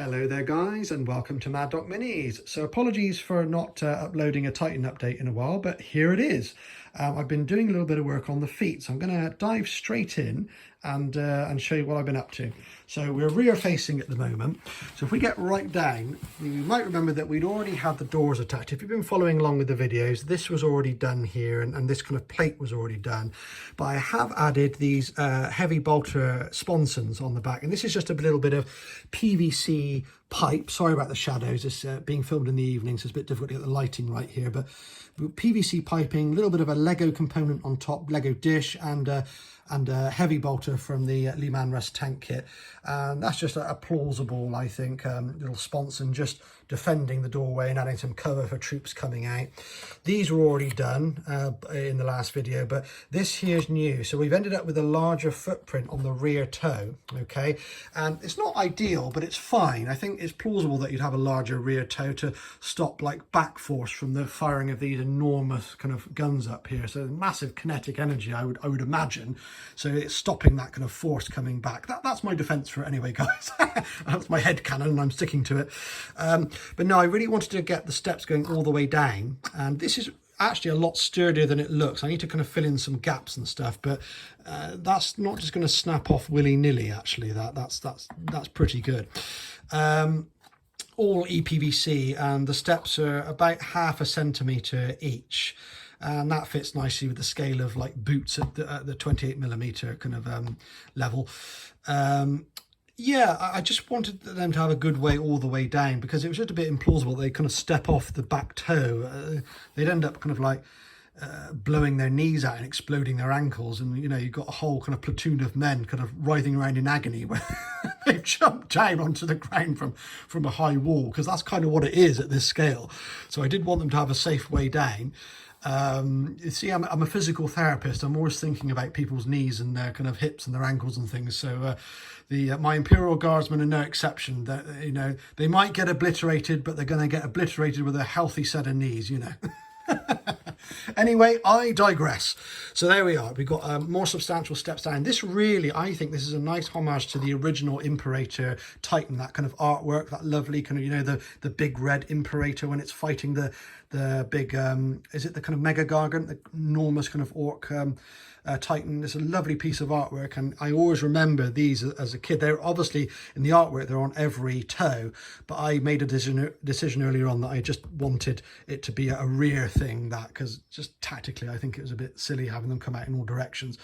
Hello there guys, and welcome to Mad Doc Minis. So apologies for not uploading a Titan update in a while, but here it is. I've been doing a little bit of work on the feet, so I'm going to dive straight in and show you what I've been up to. So we're rear facing at the moment. So if we get right down, you might remember that we'd already had the doors attached. If you've been following along with the videos, this was already done here, and this kind of plate was already done. But I have added these heavy bolter sponsons on the back, and this is just a little bit of PVC pipe. Sorry about the shadows, it's being filmed in the evening, so it's a bit difficult to get the lighting right here, but PVC piping, a little bit of a Lego component on top, Lego dish, and a heavy bolter from the Lehman Russ tank kit. And that's just a plausible, I think, little sponson just defending the doorway and adding some cover for troops coming out. These were already done in the last video, but this here's new. So we've ended up with a larger footprint on the rear toe, okay? And it's not ideal, but it's fine. I think it's plausible that you'd have a larger rear toe to stop like back force from the firing of these enormous kind of guns up here. So massive kinetic energy, I would imagine. So it's stopping that kind of force coming back. That's my defense for it anyway, guys. That's my head canon and I'm sticking to it. But no, I really wanted to get the steps going all the way down, and this is actually a lot sturdier than it looks. I need to kind of fill in some gaps and stuff, but that's not just going to snap off willy-nilly. Actually, that's pretty good. All EPVC, and the steps are about 1/2 centimetre each, and that fits nicely with the scale of like boots at the 28mm kind of level. Yeah, I just wanted them to have a good way all the way down, because it was just a bit implausible. They kind of step off the back toe. They'd end up kind of like blowing their knees out and exploding their ankles, and you know, you've got a whole kind of platoon of men kind of writhing around in agony where they jump down onto the ground from a high wall, because that's kind of what it is at this scale. So I did want them to have a safe way down. You see, I'm a physical therapist. I'm always thinking about people's knees and their kind of hips and their ankles and things. So my Imperial Guardsmen are no exception. That, you know, they might get obliterated, but they're going to get obliterated with a healthy set of knees, you know. Anyway, I digress. So there we are. We've got more substantial steps down. This really, I think this is a nice homage to the original Imperator Titan, that kind of artwork, that lovely kind of, you know, the big red Imperator when it's fighting the big, is it the kind of Mega Gargant, the enormous kind of orc Titan. It's a lovely piece of artwork, and I always remember these as a kid. They're obviously, in the artwork, they're on every toe, but I made a decision earlier on that I just wanted it to be a rear thing, that because just tactically I think it was a bit silly having them come out in all directions.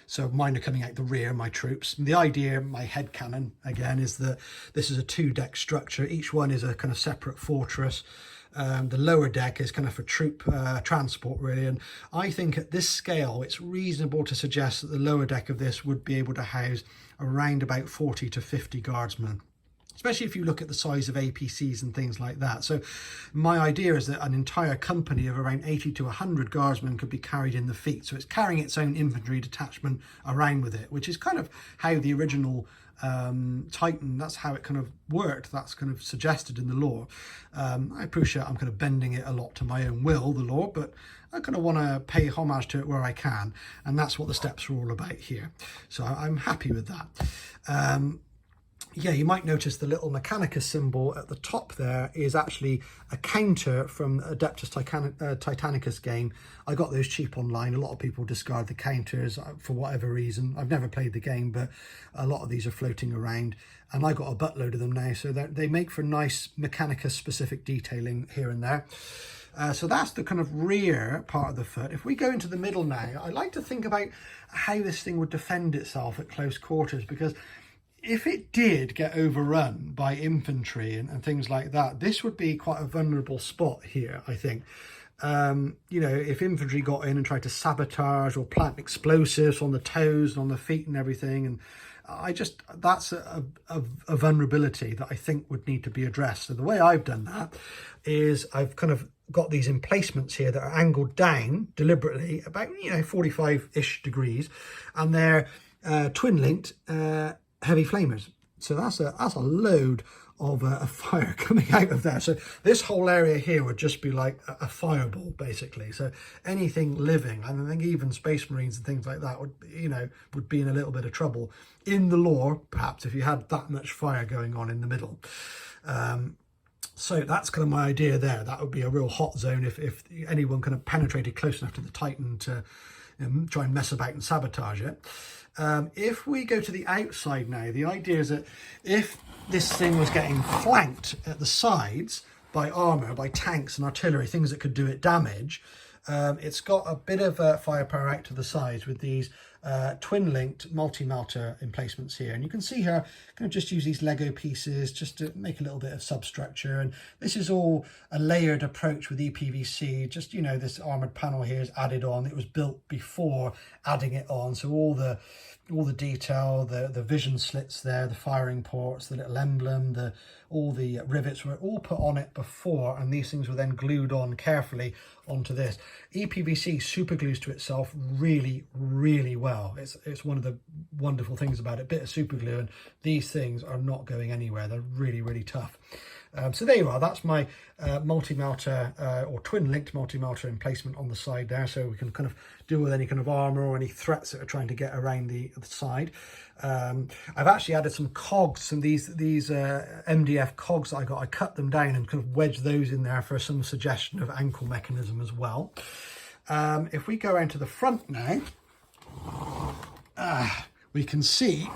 So mine are coming out the rear, my troops. And the idea, my headcanon again, is that this is a 2-deck structure. Each one is a kind of separate fortress. The lower deck is kind of for troop transport, really, and I think at this scale it's reasonable to suggest that the lower deck of this would be able to house around about 40 to 50 guardsmen, especially if you look at the size of APCs and things like that. So my idea is that an entire company of around 80 to 100 guardsmen could be carried in the feet, so it's carrying its own infantry detachment around with it, which is kind of how the original Titan, that's how it kind of worked. That's kind of suggested in the lore. I appreciate I'm kind of bending it a lot to my own will, the lore, but I kind of want to pay homage to it where I can, and that's what the steps are all about here. So I'm happy with that. Yeah, you might notice the little Mechanicus symbol at the top there is actually a counter from Adeptus Titanicus game. I got those cheap online. A lot of people discard the counters for whatever reason. I've never played the game, but a lot of these are floating around, and I got a buttload of them now, so they make for nice Mechanicus specific detailing here and there. So that's the kind of rear part of the foot. If we go into the middle now, I like to think about how this thing would defend itself at close quarters, because if it did get overrun by infantry and things like that, this would be quite a vulnerable spot here, I think. You know, if infantry got in and tried to sabotage or plant explosives on the toes and on the feet and everything, and that's a vulnerability that I think would need to be addressed. So the way I've done that is I've kind of got these emplacements here that are angled down deliberately about, you know, 45-ish degrees, and they're twin linked heavy flamers. So that's a load of a fire coming out of there. So this whole area here would just be like a fireball, basically. So anything living, and I think even space marines and things like that would, you know, would be in a little bit of trouble in the lore, perhaps, if you had that much fire going on in the middle. So that's kind of my idea there. That would be a real hot zone if anyone kind of penetrated close enough to the Titan to try and mess about and sabotage it. If we go to the outside now, the idea is that if this thing was getting flanked at the sides by armour, by tanks and artillery, things that could do it damage, it's got a bit of firepower out to the sides with these twin-linked multi-melter emplacements here. And you can see here, I'm going to just use these Lego pieces just to make a little bit of substructure. And this is all a layered approach with EPVC. Just, you know, this armoured panel here is added on. It was built before adding it on. So all the detail, the vision slits there, the firing ports, the little emblem, all the rivets were all put on it before, and these things were then glued on carefully onto this. EPVC super glues to itself really, really well. It's one of the wonderful things about it. Bit of super glue, and these things are not going anywhere. They're really, really tough. So there you are. That's my multi-melter or twin-linked multi-melter emplacement on the side there, so we can kind of deal with any kind of armour or any threats that are trying to get around the side. I've actually added some cogs, some these MDF cogs that I got. I cut them down and kind of wedged those in there for some suggestion of ankle mechanism as well. If we go around to the front now, we can see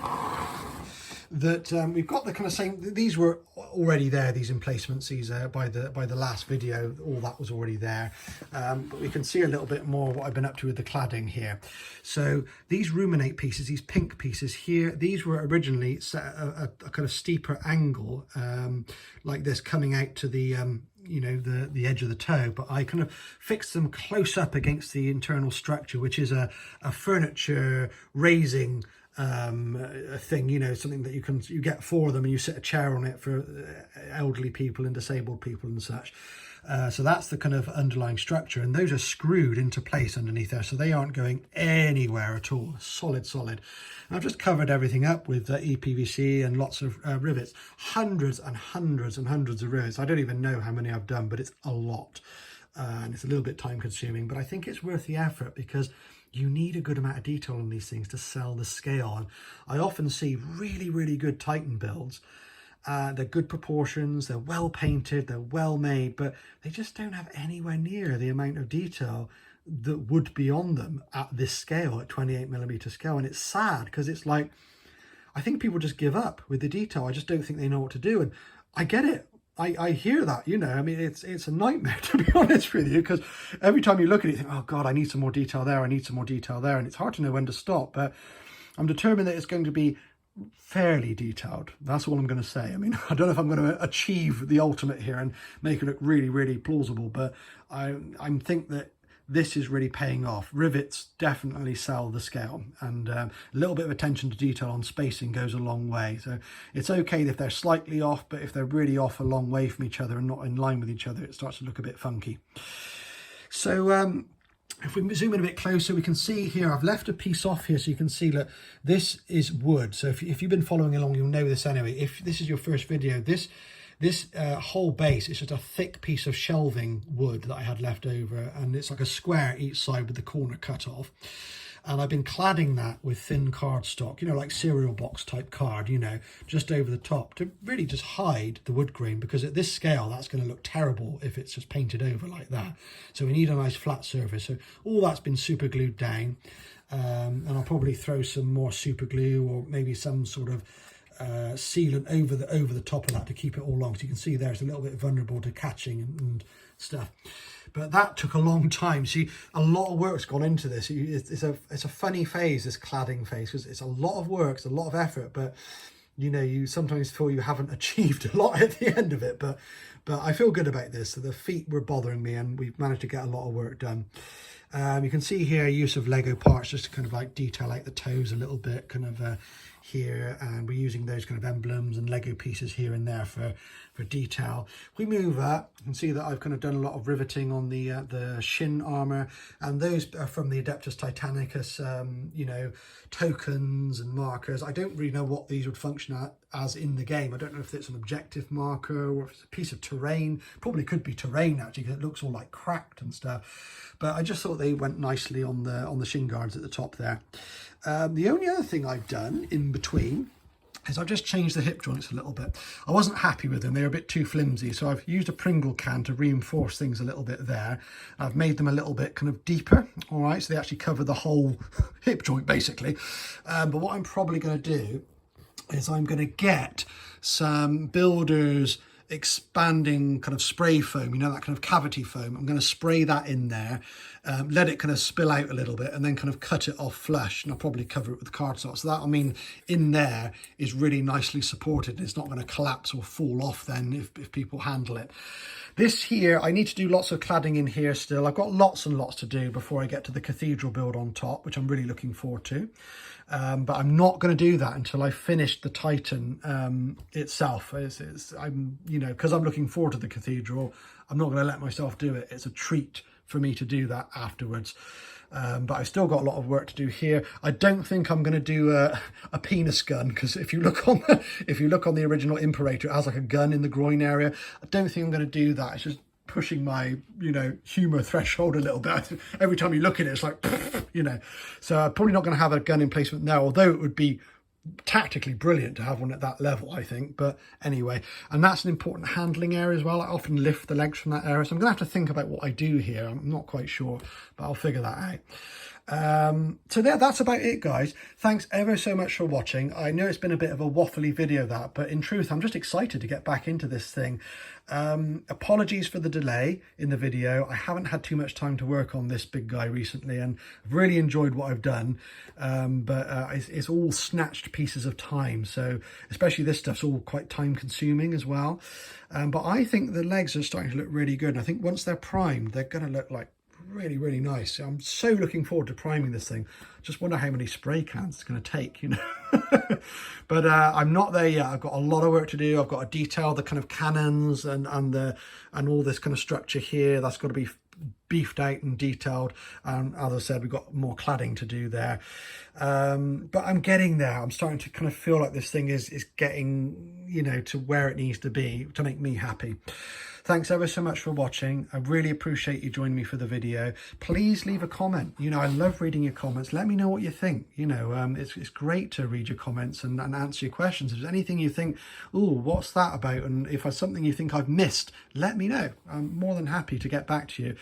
that we've got the kind of same, these were already there, these emplacements, these by the last video, all that was already there, but we can see a little bit more what I've been up to with the cladding here. So these ruminate pieces, these pink pieces here, these were originally set at a kind of steeper angle, like this, coming out to the you know, the edge of the toe, but I kind of fixed them close up against the internal structure, which is a furniture raising a thing, you know, something that you get for them, and you sit a chair on it for elderly people and disabled people and such. So that's the kind of underlying structure, and those are screwed into place underneath there, so they aren't going anywhere at all. Solid. And I've just covered everything up with EPVC and lots of rivets, hundreds and hundreds and hundreds of rivets. I don't even know how many I've done, but it's a lot, and it's a little bit time consuming, but I think it's worth the effort because you need a good amount of detail on these things to sell the scale. And I often see really, really good Titan builds. They're good proportions, they're well painted, they're well made, but they just don't have anywhere near the amount of detail that would be on them at this scale, at 28mm scale. And it's sad because it's like, I think people just give up with the detail. I just don't think they know what to do. And I get it. I hear that, you know, I mean, it's a nightmare, to be honest with you, because every time you look at it, you think, oh God, I need some more detail there, I need some more detail there, and it's hard to know when to stop. But I'm determined that it's going to be fairly detailed. That's all I'm going to say. I mean, I don't know if I'm going to achieve the ultimate here and make it look really, really plausible, but I think that this is really paying off. Rivets definitely sell the scale, and a little bit of attention to detail on spacing goes a long way. So it's okay if they're slightly off, but if they're really off a long way from each other and not in line with each other, it starts to look a bit funky. So if we zoom in a bit closer, we can see here, I've left a piece off here so you can see that this is wood. So if you've been following along, you'll know this anyway. If this is your first video, this whole base is just a thick piece of shelving wood that I had left over, and it's like a square each side with the corner cut off. And I've been cladding that with thin cardstock, you know, like cereal box type card, you know, just over the top to really just hide the wood grain, because at this scale, that's going to look terrible if it's just painted over like that. So we need a nice flat surface. So all that's been super glued down, and I'll probably throw some more super glue or maybe some sort of sealant over the top of that to keep it all long. So you can see there it's a little bit vulnerable to catching and stuff. But that took a long time. See, a lot of work's gone into this. It's a funny phase, this cladding phase, because it's a lot of work, it's a lot of effort, but you know, you sometimes feel you haven't achieved a lot at the end of it. But I feel good about this. So the feet were bothering me, and we've managed to get a lot of work done. You can see here use of Lego parts just to kind of like detail out the toes a little bit, kind of here, and we're using those kind of emblems and Lego pieces here and there for detail. If we move up, you can see that I've kind of done a lot of riveting on the shin armor, and those are from the Adeptus Titanicus, you know, tokens and markers. I don't really know what these would function as in the game. I don't know if it's an objective marker or if it's a piece of terrain. Probably could be terrain actually, because it looks all like cracked and stuff. But I just thought they went nicely on the shin guards at the top there. The only other thing I've done in between is I've just changed the hip joints a little bit. I wasn't happy with them, they were a bit too flimsy, so I've used a Pringle can to reinforce things a little bit there. I've made them a little bit kind of deeper, all right, so they actually cover the whole hip joint basically. But what I'm probably going to do is I'm going to get some Builders expanding kind of spray foam, you know, that kind of cavity foam. I'm going to spray that in there, let it kind of spill out a little bit, and then kind of cut it off flush, and I'll probably cover it with cardstock. So that, I mean, in there is really nicely supported. It's not going to collapse or fall off then if people handle it. This here, I need to do lots of cladding in here still. I've got lots and lots to do before I get to the cathedral build on top, which I'm really looking forward to. But I'm not going to do that until I finish the Titan itself. I'm, you know, because I'm looking forward to the cathedral, I'm not going to let myself do it. It's a treat for me to do that afterwards. But I've still got a lot of work to do here. I don't think I'm going to do a penis gun, because if you look on the original Imperator, it has like a gun in the groin area. I don't think I'm going to do that. It's just pushing my, you know, humor threshold a little bit. Every time you look at it, it's like, you know. So I'm probably not going to have a gun emplacement now, although it would be tactically brilliant to have one at that level, I think. But anyway, and that's an important handling area as well. I often lift the legs from that area, so I'm gonna have to think about what I do here. I'm not quite sure, but I'll figure that out. So that's about it, guys. Thanks ever so much for watching. I know it's been a bit of a waffly video, but in truth, I'm just excited to get back into this thing. Apologies for the delay in the video. I haven't had too much time to work on this big guy recently, and I've really enjoyed what I've done. But it's all snatched pieces of time, so especially this stuff's all quite time consuming as well. But I think the legs are starting to look really good, and I think once they're primed, they're going to look like really nice. I'm so looking forward to priming this thing. Just wonder how many spray cans it's going to take, you know. But I'm not there yet. I've got a lot of work to do. I've got to detail the kind of cannons and all this kind of structure here. That's got to be beefed out and detailed. As I said, we've got more cladding to do there. But I'm getting there. I'm starting to kind of feel like this thing is getting, you know, to where it needs to be to make me happy. Thanks ever so much for watching. I really appreciate you joining me for the video. Please leave a comment. You know, I love reading your comments. Let me know what you think. You know, it's great to read your comments and answer your questions. If there's anything you think, oh, what's that about? And if there's something you think I've missed, let me know. I'm more than happy to get back to you.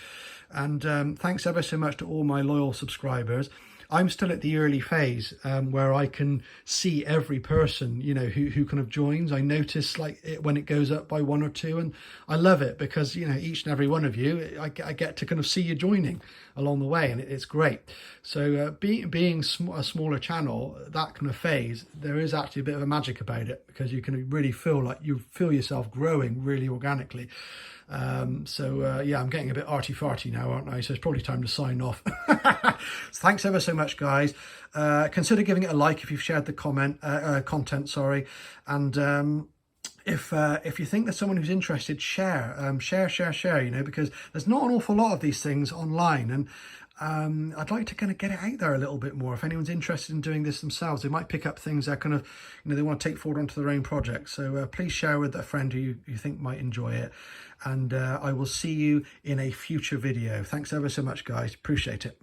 And thanks ever so much to all my loyal subscribers. I'm still at the early phase where I can see every person, you know, who kind of joins. I notice like when it goes up by 1 or 2, and I love it because, you know, each and every one of you, I get to kind of see you joining along the way, and it's great. So being a smaller channel, that kind of phase, there is actually a bit of a magic about it, because you can really feel like you feel yourself growing really organically. Yeah, I'm getting a bit arty-farty now, aren't I? So it's probably time to sign off. So thanks ever so much, guys. Consider giving it a like if you've shared the content, sorry. And if you think there's someone who's interested, share, you know, because there's not an awful lot of these things online, and I'd like to kind of get it out there a little bit more. If anyone's interested in doing this themselves, they might pick up things that kind of, you know, they want to take forward onto their own project. So please share with a friend who you think might enjoy it. And I will see you in a future video. Thanks ever so much, guys. Appreciate it.